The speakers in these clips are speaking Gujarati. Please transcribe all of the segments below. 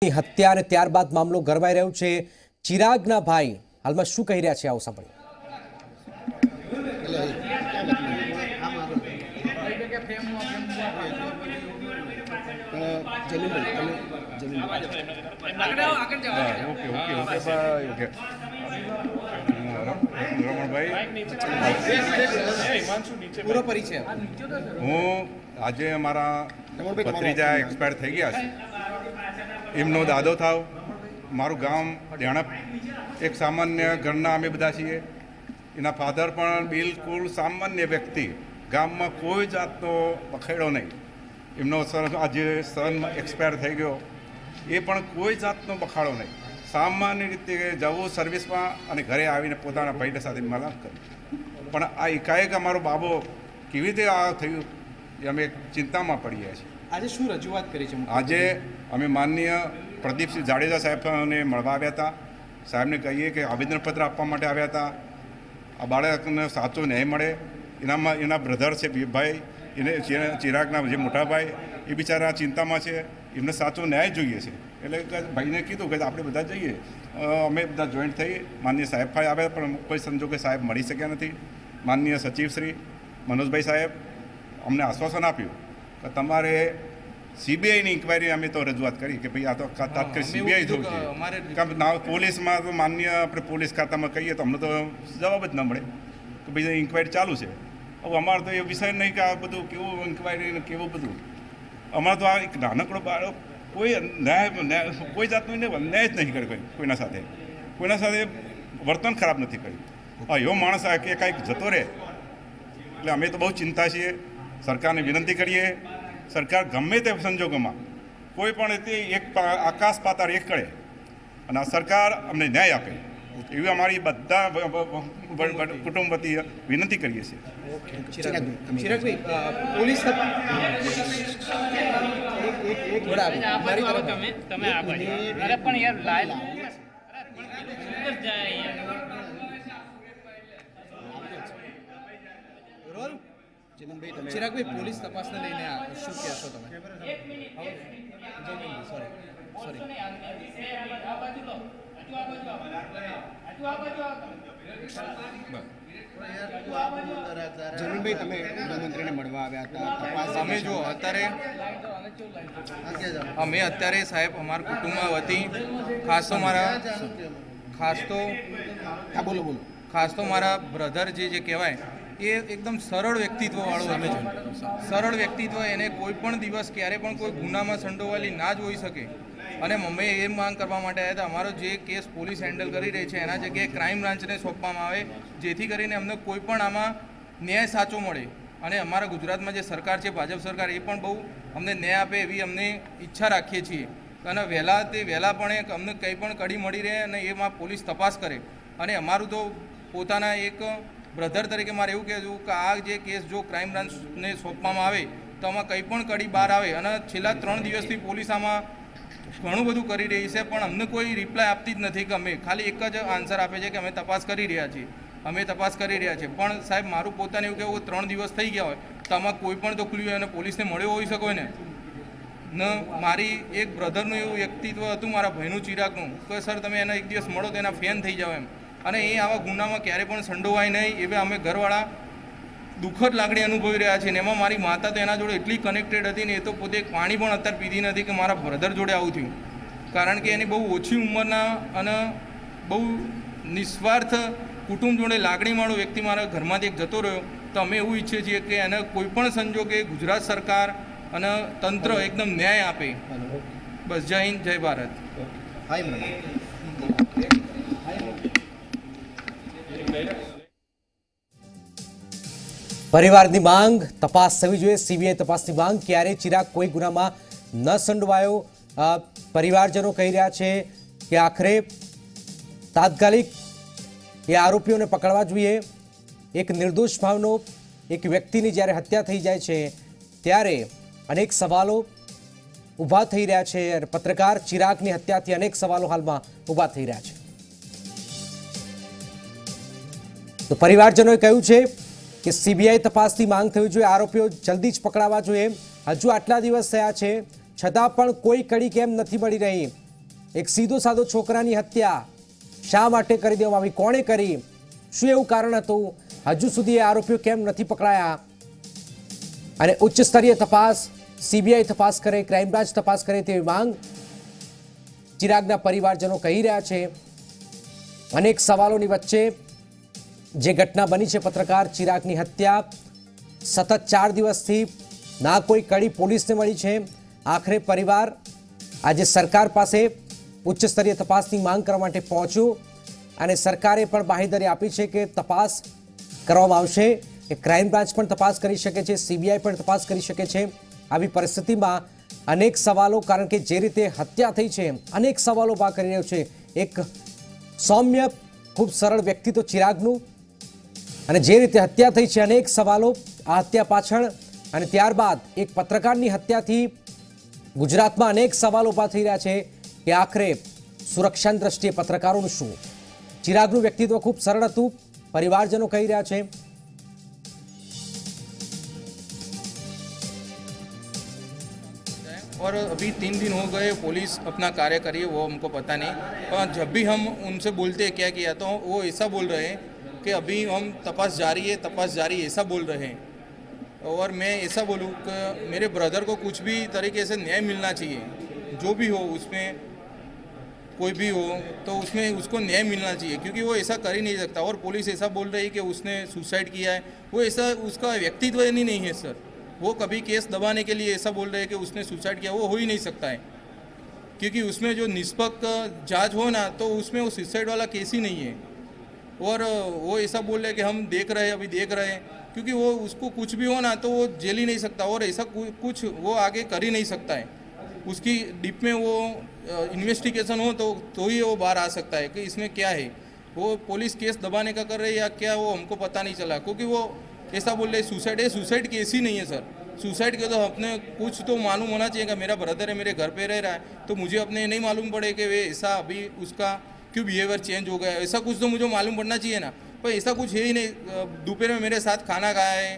હત્યા અને ત્યારબાદ મામલો ગરમાઈ રહ્યો છે। ચિરાગના ભાઈ હાલમાં શું કહી રહ્યા છે આવો સાંભળીએ। પૂરો પરિચય હું આજે અમારા ભત્રીજા એક્સપાયર થઈ ગયા છે। એમનો દાદો થાવ, મારું ગામ ડેણપ એક સામાન્ય ઘરના અમે બધા છીએ। એના ફાધર પણ બિલકુલ સામાન્ય વ્યક્તિ, ગામમાં કોઈ જાતનો પખેડો નહીં। એમનો આજે સન એક્સપાયર થઈ ગયો, એ પણ કોઈ જાતનો બખાડો નહીં। સામાન્ય રીતે જવું સર્વિસમાં અને ઘરે આવીને પોતાના ભાઈને સાથે મલાક કરી। પણ આ એકાએક અમારો બાબો કેવી રીતે આ થયું એ અમે ચિંતામાં પડી ગયા છીએ। આજે શું રજૂઆત કરી છે? આજે અમે માનનીય પ્રદીપસિંહ જાડેજા સાહેબને મળવા આવ્યા હતા। સાહેબને કહીએ કે આવેદનપત્ર આપવા માટે આવ્યા હતા। આ બાળકને સાચો ન્યાય મળે। એના બ્રધર છે બીભાઈ, એને ચિરાગના જે મોટા ભાઈ, એ બિચારા ચિંતામાં છે, એમને સાચો ન્યાય જોઈએ છે। એટલે ભાઈને કીધું કે આપણે બધા જઈએ। અમે બધા જોઈન્ટ થઈ માનનીય સાહેબ ભાઈ આવ્યા, પણ કોઈ સંજોગે સાહેબ મળી શક્યા નથી। માનનીય સચિવ શ્રી મનોજભાઈ સાહેબ અમને આશ્વાસન આપ્યું કે તમારે સીબીઆઈની ઇન્કવાયરી અમે તો રજૂઆત કરી કે ભાઈ આ તો તાત્કાલિક સીબીઆઈ થવું છે। પોલીસમાં તો માન્ય આપણે પોલીસ ખાતામાં કહીએ તો અમને તો જવાબ જ ન મળે કે ભાઈ ઇન્કવાયરી ચાલુ છે। હવે અમારે તો એ વિષય નહીં કે આ બધું કેવું ઇન્કવાયરી કેવું બધું। અમારે તો આ એક નાનકડો બાળક કોઈ ન્યાય કોઈ જાતનું અન્યાય જ નહીં કર્યો, કોઈના સાથે વર્તન ખરાબ નથી કર્યું। એવો માણસ આ કે કાંઈક જતો રહે એટલે અમે તો બહુ ચિંતા છીએ। સરકારને વિનંતી કરીએ, સરકાર ગમે તે સંજોગોમાં કોઈ પણ રીતે એક આકાશ પાતાળ એક કરે અને આ સરકાર અમને ન્યાય આપે એવી અમારી બધા કુટુંબ વતી વિનંતી કરીએ છીએ। ચિરાગભાઈ, પોલીસ ચિરાગભાઈ, પોલીસ તપાસને લઈને શું કહેશો તમે? જમીનભાઈ, તમે ગૃહમંત્રીને મળવા આવ્યા હતા। અમે જો અત્યારે સાહેબ અમારા કુટુંબ વતી ખાસ તો મારા બ્રધર જે કહેવાય એ એકદમ સરળ વ્યક્તિત્વવાળો હતો। સરળ વ્યક્તિત્વ, એને કોઈ પણ દિવસ ક્યારે પણ કોઈ ગુનામાં સંડોવાયેલી ના જ હોઈ શકે। અને મમ્મીએ એ માંગ કરવા માટે આવ્યા હતા અમારો જે કેસ પોલીસ હેન્ડલ કરી રહી છે એના જગ્યાએ ક્રાઇમ બ્રાન્ચને સોંપવામાં આવે, જેથી કરીને અમને કોઈ પણ આમાં ન્યાય સાચો મળે। અને અમારા ગુજરાતમાં જે સરકાર છે, ભાજપ સરકાર, એ પણ બહુ અમને ન્યાય આપે એવી અમને ઈચ્છા રાખીએ છીએ। અને વહેલા પણ અમને કંઈ પણ કડી મળી રહે અને એમાં પોલીસ તપાસ કરે। અને અમારું તો પોતાના એક બ્રધર તરીકે મારે એવું કહેવું કે આ જે કેસ જો ક્રાઇમ બ્રાન્ચને સોંપવામાં આવે તો આમાં કંઈ પણ કડી બહાર આવે। અને છેલ્લા 3 દિવસથી પોલીસ આમાં ઘણું બધું કરી રહી છે, પણ અમને કોઈ રિપ્લાય આપતી જ નથી કે અમે ખાલી એક જ આન્સર આપે છે કે અમે તપાસ કરી રહ્યા છીએ। પણ સાહેબ, મારું પોતાનું એવું કહેવું 3 દિવસ થઈ ગયા હોય તો આમાં કોઈ પણ તો ક્લ્યુ અને પોલીસને મળ્યો હોઈ શકે ને। મારી એક બ્રધરનું એવું વ્યક્તિત્વ હતું, મારા ભાઈનું ચિરાગનું, કે સર તમે એના એક દિવસ મળો તો એના ફેન થઈ જાવ એમ। અને એ આવા ગુનામાં ક્યારે પણ સંડોવાય નહીં એવા અમે ઘરવાળા દુઃખદ લાગણી અનુભવી રહ્યા છીએ। ને એમાં મારી માતા તો એના જોડે એટલી કનેક્ટેડ હતી ને, એ તો પોતે પાણી પણ અત્યારે પીધી નથી કે મારા બ્રધર જોડે આવું થયું। કારણ કે એની બહુ ઓછી ઉંમરના અને બહુ નિસ્વાર્થ કુટુંબ જોડે લાગણીવાળો વ્યક્તિ મારા ઘરમાંથી એક જતો રહ્યો। તો અમે એવું ઈચ્છીએ છીએ કે એને કોઈ પણ સંજોગે ગુજરાત સરકાર અને તંત્ર એકદમ ન્યાય આપે। બસ, જય હિન્દ, જય ભારત। પરિવારની માંગ તપાસ થવી જોઈએ, સીબીઆઈ તપાસની માંગ। ક્યારે ચિરાગ કોઈ ગુનામાં ન સંડવાયો, પરિવારજનો કહી રહ્યા છે કે આખરે તાત્કાલિક એ આરોપીઓને પકડવા જોઈએ। એક નિર્દોષ ભાવનો એક વ્યક્તિની જ્યારે હત્યા થઈ જાય છે ત્યારે અનેક સવાલો ઊભા થઈ રહ્યા છે। અને પત્રકાર ચિરાગની હત્યાથી અનેક સવાલો હાલમાં ઊભા થઈ રહ્યા છે। તો પરિવારજનોએ કહ્યું છે કે સીબીઆઈ તપાસની માંગ થવી જોઈએ, આરોપીઓ જલ્દી જ પકડાવા જોઈએ। હજુ આટલા દિવસ થયા છે છતાં પણ કોઈ કડી કેમ નથી મળી રહી? એક સીધો સાદો છોકરાની હત્યા શા માટે કરી દેવામાં આવી, કોણે કરી, શું એવું કારણ હતું, હજુ સુધી એ આરોપીઓ કેમ નથી પકડાયા? અને ઉચ્ચ સ્તરીય તપાસ સીબીઆઈ તપાસ કરે, ક્રાઇમ બ્રાન્ચ તપાસ કરે તેવી માંગ ચિરાગના પરિવારજનો કહી રહ્યા છે। અનેક સવાલોની વચ્ચે જે ઘટના બની છે, પત્રકાર ચિરાગની હત્યા, સતત 4 દિવસથી ના કોઈ કડી પોલીસને મળી છે। આખરે પરિવાર આજે સરકાર પાસે ઉચ્ચ સ્તરીય તપાસની માંગ કરવા માટે પહોંચ્યું અને સરકારે પણ બાહેધરી આપી છે કે તપાસ કરવામાં આવશે, કે ક્રાઇમ બ્રાન્ચ પણ તપાસ કરી શકે છે, સીબીઆઈ પણ તપાસ કરી શકે છે। આવી પરિસ્થિતિમાં અનેક સવાલો, કારણ કે જે રીતે હત્યા થઈ છે, અનેક સવાલો ઊભા કરી રહ્યો છે। એક સૌમ્ય ખૂબ સરળ વ્યક્તિત્વ ચિરાગનું, અને જે રીતે હત્યા થઈ છે, અનેક સવાલો આ હત્યા પાછળ, અને ત્યારબાદ એક પત્રકારની હત્યાથી ગુજરાતમાં અનેક સવાલો ઊભા થઈ રહ્યા છે કે આખરે સુરક્ષાની દ્રષ્ટિએ પત્રકારોનું શું? ચિરાગનું વ્યક્તિત્વ ખૂબ સરળ હતું, પરિવારજનો કહી રહ્યા છે। और अभी 3 दिन हो गए पुलिस अपना कार्य करी है, वो हमको पता नहीं। पर जब भी हम उनसे बोलते हैं क्या किया, तो वो ऐसा बोल रहे हैं कि अभी हम तपास जारी है, तपास जारी है, ऐसा बोल रहे हैं। और मैं ऐसा बोलूँ कि मेरे ब्रदर को कुछ भी तरीके से न्याय मिलना चाहिए, जो भी हो उसमें, कोई भी हो तो उसमें उसको न्याय मिलना चाहिए, क्योंकि वो ऐसा कर ही नहीं सकता। और पुलिस ऐसा बोल रही है कि उसने सुसाइड किया है, वो ऐसा उसका व्यक्तित्व ही नहीं है सर। वो कभी केस दबाने के लिए ऐसा बोल रहे हैं कि उसने सुसाइड किया, वो हो ही नहीं सकता है, क्योंकि उसमें जो निष्पक्ष जांच हो ना, तो उसमें वो सुसाइड वाला केस ही नहीं है। और वो ऐसा बोल रहे हैं कि हम देख रहे हैं, अभी देख रहे हैं, क्योंकि वो उसको कुछ भी हो ना तो वो झेल ही नहीं सकता, और ऐसा कुछ वो आगे कर ही नहीं सकता है। उसकी डीप में वो इन्वेस्टिगेशन हो तो ही वो बाहर आ सकता है कि इसमें क्या है। वो पुलिस केस दबाने का कर रही है या क्या, वो हमको पता नहीं चला, क्योंकि वो ऐसा बोल रहे सुसाइड है, सुसाइड केस ही नहीं है सर। सुसाइड के तो अपने कुछ तो मालूम होना चाहिए कि मेरा ब्रदर है, मेरे घर पे रह रहा है, तो मुझे अपने नहीं मालूम पड़े कि वे ऐसा अभी उसका क्यों बिहेवियर चेंज हो गया, ऐसा कुछ तो मुझे मालूम पड़ना चाहिए ना। पर ऐसा कुछ है ही नहीं। दोपहर में मेरे साथ खाना खाया है,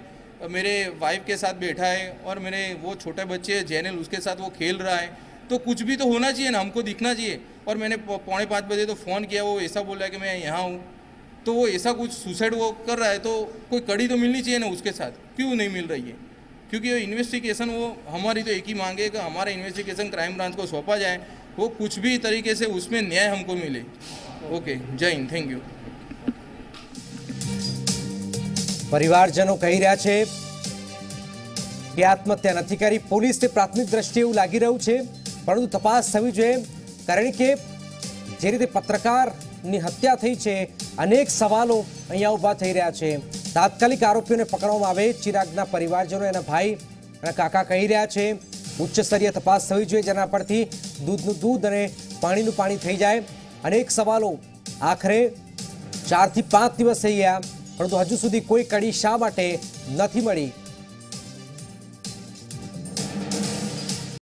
मेरे वाइफ के साथ बैठा है, और मेरे वो छोटे बच्चे जैनल उसके साथ वो खेल रहा है, तो कुछ भी तो होना चाहिए ना, हमको दिखना चाहिए। और मैंने 4:45 बजे तो फ़ोन किया, वो ऐसा बोल रहा है कि मैं यहाँ हूँ, तो वो ऐसा कुछ सुसाइड वो कर रहा है, तो कोई कड़ी तो मिलनी चाहिए ना उसके साथ, क्यों नहीं मिल रही है? क्योंकि इन्वेस्टिगेशन, वो हमारी तो एक ही मांग है कि हमारा इन्वेस्टिगेशन क्राइम ब्रांच को सौंपा जाए, वो कुछ भी तरीके से उसमें न्याय हमको मिले। ओके, जय हिंद, थैंक यू। પરિવારજનો કહી રહ્યા છે કે આત્મહત્યા નથી કરી, પોલીસને પ્રાથમિક દ્રષ્ટિએ એવું લાગી રહ્યું છે, પરંતુ તપાસ થવી જોઈએ, કારણ કે જે રીતે પત્રકારની હત્યા થઈ છે, અનેક સવાલો અહીંયા ઊભા થઈ રહ્યા છે। તાત્કાલિક આરોપીઓને પકડવામાં આવે, ચિરાગના પરિવારજનો, એના ભાઈ અને કાકા કહી રહ્યા છે। ઉચ્ચ સ્તરીય તપાસ થવી જોઈએ, જેના પરથી દૂધનું દૂધ અને પાણીનું પાણી થઈ જાય। અનેક સવાલો, આખરે 4 થી 5 દિવસ થઈ ગયા, પરંતુ હજુ સુધી કોઈ કડી શા માટે નથી મળી,